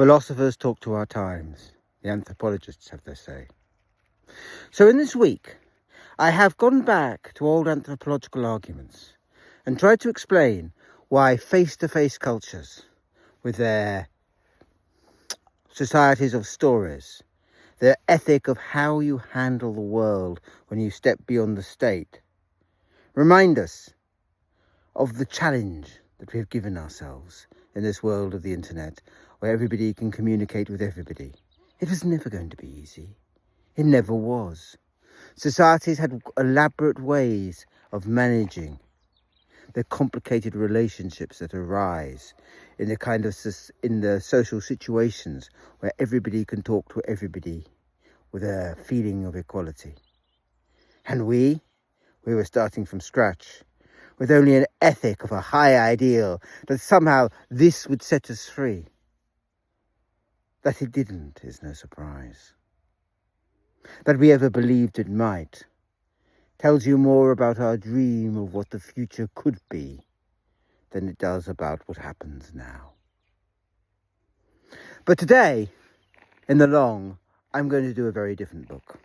Philosophers talk to our times. The anthropologists have their say. So in this week, I have gone back to old anthropological arguments and tried to explain why face-to-face cultures, with their societies of stories, their ethic of how you handle the world when you step beyond the state, remind us of the challenge that we have given ourselves in this world of the internet, where everybody can communicate with everybody. It was never going to be easy. It never was. Societies had elaborate ways of managing the complicated relationships that arise in the social situations where everybody can talk to everybody with a feeling of equality. And we were starting from scratch, with only an ethic of a high ideal that somehow this would set us free. That it didn't is no surprise. That we ever believed it might tells you more about our dream of what the future could be than it does about what happens now. But today, in the long, I'm going to do a very different book.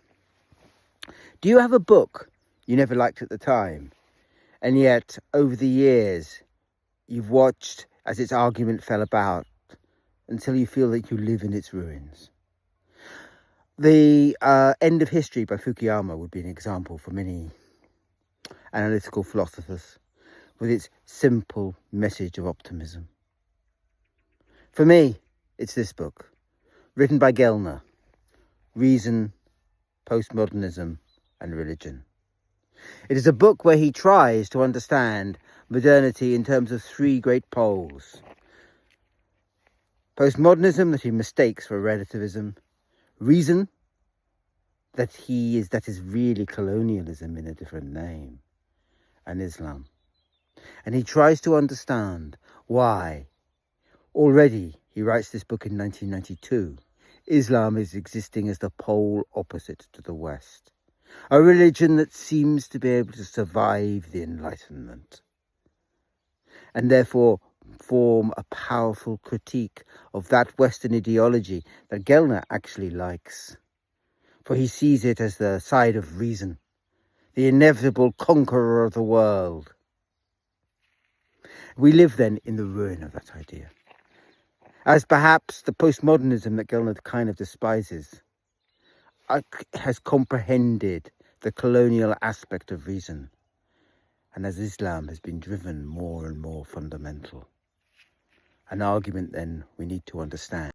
Do you have a book you never liked at the time, and yet over the years you've watched as its argument fell about until you feel that you live in its ruins? The End of History by Fukuyama would be an example for many analytical philosophers, with its simple message of optimism. For me, it's this book, written by Gellner, Reason, Postmodernism and Religion. It is a book where he tries to understand modernity in terms of three great poles. Postmodernism that he mistakes for relativism, reason that is really colonialism in a different name, and Islam. And he tries to understand why, already, he writes this book in 1992, Islam is existing as the pole opposite to the West, a religion that seems to be able to survive the Enlightenment, and therefore form a powerful critique of that Western ideology that Gellner actually likes, for he sees it as the side of reason, the inevitable conqueror of the world. We live then in the ruin of that idea, as perhaps the postmodernism that Gellner kind of despises has comprehended the colonial aspect of reason, and as Islam has been driven more and more fundamental. An argument then we need to understand.